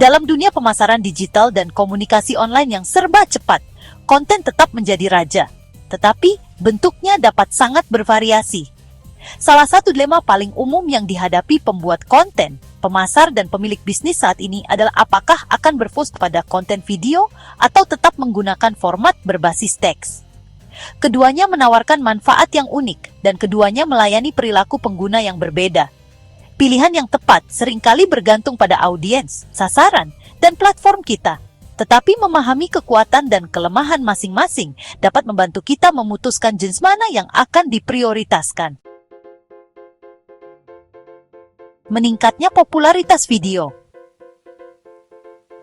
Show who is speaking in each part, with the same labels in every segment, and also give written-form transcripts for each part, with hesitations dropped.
Speaker 1: Dalam dunia pemasaran digital dan komunikasi online yang serba cepat, konten tetap menjadi raja, tetapi bentuknya dapat sangat bervariasi. Salah satu dilema paling umum yang dihadapi pembuat konten, pemasar, dan pemilik bisnis saat ini adalah apakah akan berfokus pada konten video atau tetap menggunakan format berbasis teks. Keduanya menawarkan manfaat yang unik, dan keduanya melayani perilaku pengguna yang berbeda. Pilihan yang tepat seringkali bergantung pada audiens, sasaran, dan platform kita. Tetapi memahami kekuatan dan kelemahan masing-masing dapat membantu kita memutuskan jenis mana yang akan diprioritaskan. Meningkatnya popularitas video.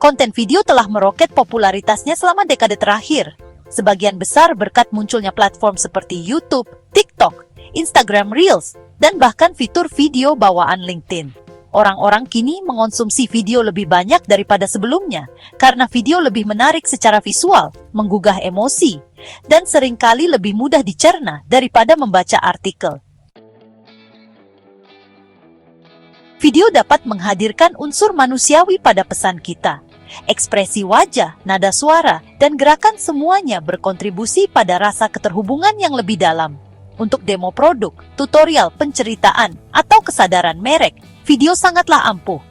Speaker 1: Konten video telah meroket popularitasnya selama dekade terakhir. Sebagian besar berkat munculnya platform seperti YouTube, TikTok, Instagram Reels, dan bahkan fitur video bawaan LinkedIn. Orang-orang kini mengonsumsi video lebih banyak daripada sebelumnya karena video lebih menarik secara visual, menggugah emosi, dan seringkali lebih mudah dicerna daripada membaca artikel. Video dapat menghadirkan unsur manusiawi pada pesan kita. Ekspresi wajah, nada suara, dan gerakan semuanya berkontribusi pada rasa keterhubungan yang lebih dalam. Untuk demo produk, tutorial, penceritaan, atau kesadaran merek, video sangatlah ampuh.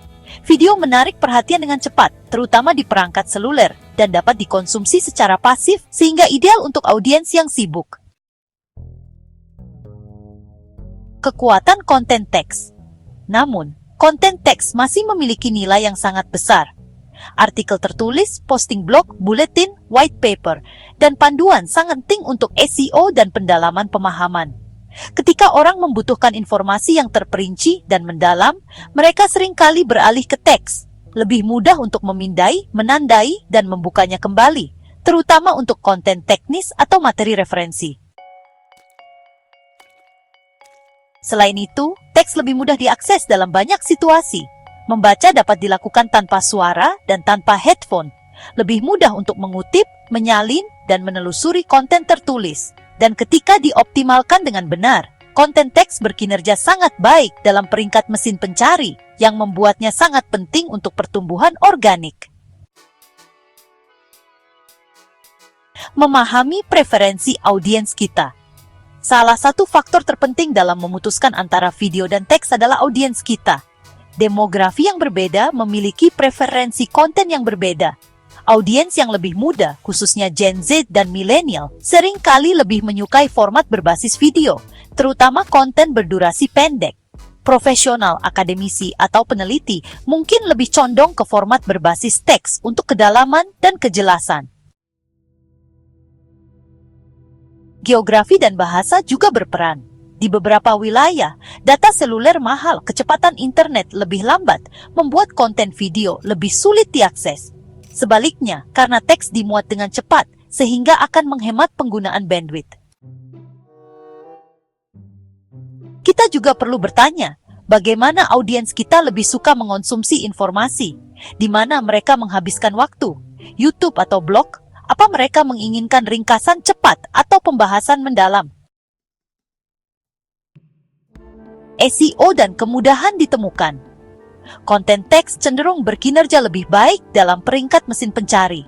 Speaker 1: Video menarik perhatian dengan cepat, terutama di perangkat seluler, dan dapat dikonsumsi secara pasif sehingga ideal untuk audiens yang sibuk. Kekuatan konten teks. Namun, konten teks masih memiliki nilai yang sangat besar. Artikel tertulis, posting blog, buletin, white paper, dan panduan sangat penting untuk SEO dan pendalaman pemahaman. Ketika orang membutuhkan informasi yang terperinci dan mendalam, mereka seringkali beralih ke teks. Lebih mudah untuk memindai, menandai, dan membukanya kembali, terutama untuk konten teknis atau materi referensi. Selain itu, teks lebih mudah diakses dalam banyak situasi. Membaca dapat dilakukan tanpa suara dan tanpa headphone. Lebih mudah untuk mengutip, menyalin, dan menelusuri konten tertulis. Dan ketika dioptimalkan dengan benar, konten teks berkinerja sangat baik dalam peringkat mesin pencari, yang membuatnya sangat penting untuk pertumbuhan organik. Memahami preferensi audiens kita. Salah satu faktor terpenting dalam memutuskan antara video dan teks adalah audiens kita. Demografi yang berbeda memiliki preferensi konten yang berbeda. Audiens yang lebih muda, khususnya Gen Z dan milenial, seringkali lebih menyukai format berbasis video, terutama konten berdurasi pendek. Profesional, akademisi, atau peneliti mungkin lebih condong ke format berbasis teks untuk kedalaman dan kejelasan. Geografi dan bahasa juga berperan. Di beberapa wilayah, data seluler mahal, kecepatan internet lebih lambat, membuat konten video lebih sulit diakses. Sebaliknya, karena teks dimuat dengan cepat, sehingga akan menghemat penggunaan bandwidth. Kita juga perlu bertanya, bagaimana audiens kita lebih suka mengonsumsi informasi? Di mana mereka menghabiskan waktu? YouTube atau blog? Apa mereka menginginkan ringkasan cepat atau pembahasan mendalam? SEO dan kemudahan ditemukan. Konten teks cenderung berkinerja lebih baik dalam peringkat mesin pencari.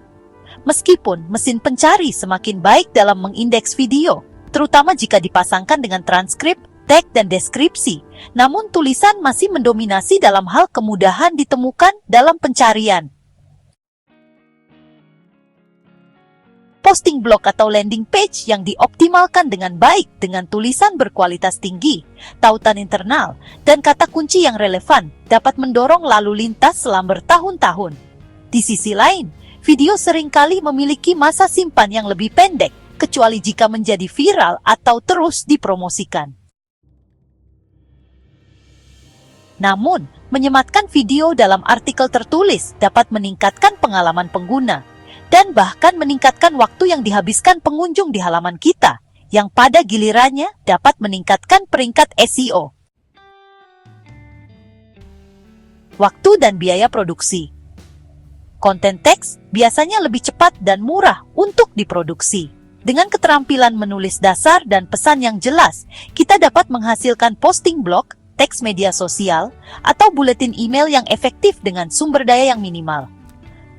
Speaker 1: Meskipun mesin pencari semakin baik dalam mengindeks video, terutama jika dipasangkan dengan transkrip, tag, dan deskripsi, namun tulisan masih mendominasi dalam hal kemudahan ditemukan dalam pencarian. Posting blog atau landing page yang dioptimalkan dengan baik dengan tulisan berkualitas tinggi, tautan internal, dan kata kunci yang relevan dapat mendorong lalu lintas selama bertahun-tahun. Di sisi lain, video seringkali memiliki masa simpan yang lebih pendek, kecuali jika menjadi viral atau terus dipromosikan. Namun, menyematkan video dalam artikel tertulis dapat meningkatkan pengalaman pengguna, dan bahkan meningkatkan waktu yang dihabiskan pengunjung di halaman kita, yang pada gilirannya dapat meningkatkan peringkat SEO. Waktu dan biaya produksi. Konten teks biasanya lebih cepat dan murah untuk diproduksi. Dengan keterampilan menulis dasar dan pesan yang jelas, kita dapat menghasilkan posting blog, teks media sosial, atau buletin email yang efektif dengan sumber daya yang minimal.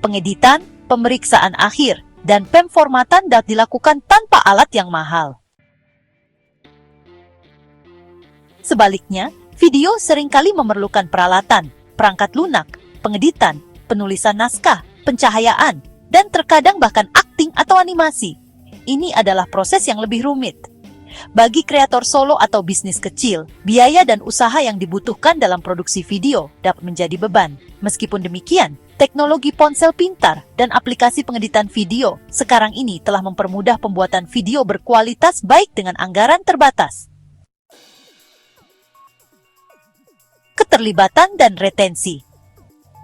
Speaker 1: Pengeditan, pemeriksaan akhir, dan pemformatan dapat dilakukan tanpa alat yang mahal. Sebaliknya, video seringkali memerlukan peralatan, perangkat lunak, pengeditan, penulisan naskah, pencahayaan, dan terkadang bahkan akting atau animasi. Ini adalah proses yang lebih rumit. Bagi kreator solo atau bisnis kecil, biaya dan usaha yang dibutuhkan dalam produksi video dapat menjadi beban. Meskipun demikian, teknologi ponsel pintar dan aplikasi pengeditan video sekarang ini telah mempermudah pembuatan video berkualitas baik dengan anggaran terbatas. Keterlibatan dan retensi.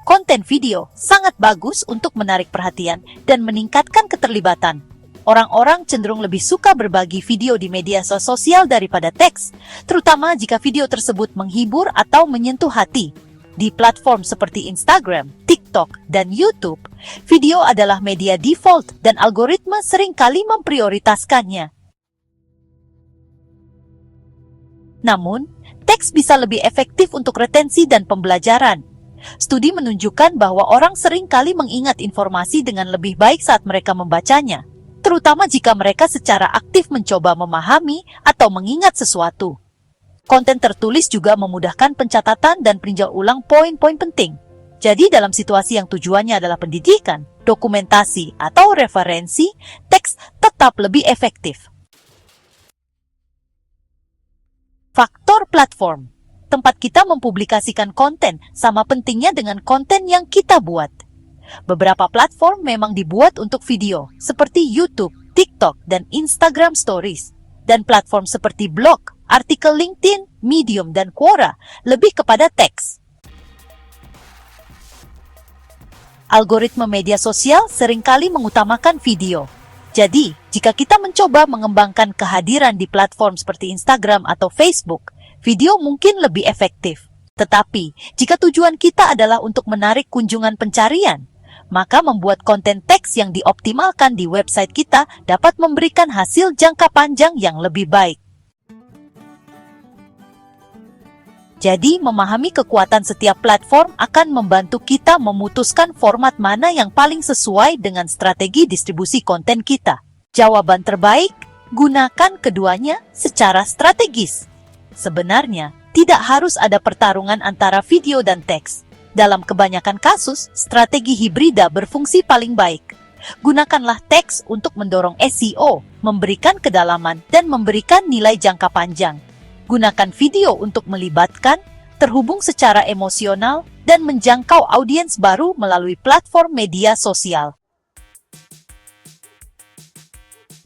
Speaker 1: Konten video sangat bagus untuk menarik perhatian dan meningkatkan keterlibatan. Orang-orang cenderung lebih suka berbagi video di media sosial daripada teks, terutama jika video tersebut menghibur atau menyentuh hati. Di platform seperti Instagram, TikTok, dan YouTube, video adalah media default dan algoritma seringkali memprioritaskannya. Namun, teks bisa lebih efektif untuk retensi dan pembelajaran. Studi menunjukkan bahwa orang seringkali mengingat informasi dengan lebih baik saat mereka membacanya, terutama jika mereka secara aktif mencoba memahami atau mengingat sesuatu. Konten tertulis juga memudahkan pencatatan dan peninjau ulang poin-poin penting. Jadi dalam situasi yang tujuannya adalah pendidikan, dokumentasi, atau referensi, teks tetap lebih efektif. Faktor platform. Tempat kita mempublikasikan konten sama pentingnya dengan konten yang kita buat. Beberapa platform memang dibuat untuk video, seperti YouTube, TikTok, dan Instagram Stories. Dan platform seperti blog, artikel LinkedIn, Medium, dan Quora lebih kepada teks. Algoritma media sosial seringkali mengutamakan video. Jadi, jika kita mencoba mengembangkan kehadiran di platform seperti Instagram atau Facebook, video mungkin lebih efektif. Tetapi, jika tujuan kita adalah untuk menarik kunjungan pencarian, maka membuat konten teks yang dioptimalkan di website kita dapat memberikan hasil jangka panjang yang lebih baik. Jadi, memahami kekuatan setiap platform akan membantu kita memutuskan format mana yang paling sesuai dengan strategi distribusi konten kita. Jawaban terbaik, gunakan keduanya secara strategis. Sebenarnya, tidak harus ada pertarungan antara video dan teks. Dalam kebanyakan kasus, strategi hibrida berfungsi paling baik. Gunakanlah teks untuk mendorong SEO, memberikan kedalaman, dan memberikan nilai jangka panjang. Gunakan video untuk melibatkan, terhubung secara emosional, dan menjangkau audiens baru melalui platform media sosial.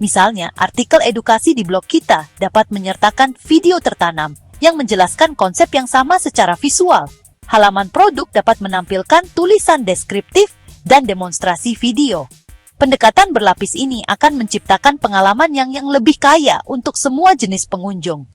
Speaker 1: Misalnya, artikel edukasi di blog kita dapat menyertakan video tertanam yang menjelaskan konsep yang sama secara visual. Halaman produk dapat menampilkan tulisan deskriptif dan demonstrasi video. Pendekatan berlapis ini akan menciptakan pengalaman yang lebih kaya untuk semua jenis pengunjung.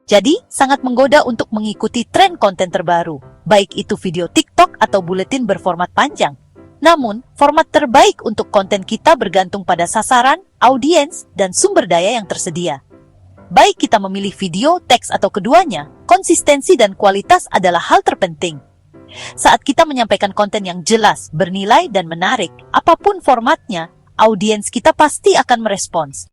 Speaker 1: Jadi, sangat menggoda untuk mengikuti tren konten terbaru, baik itu video TikTok atau buletin berformat panjang. Namun, format terbaik untuk konten kita bergantung pada sasaran, audiens, dan sumber daya yang tersedia. Baik kita memilih video, teks, atau keduanya, konsistensi dan kualitas adalah hal terpenting. Saat kita menyampaikan konten yang jelas, bernilai, dan menarik, apapun formatnya, audiens kita pasti akan merespons.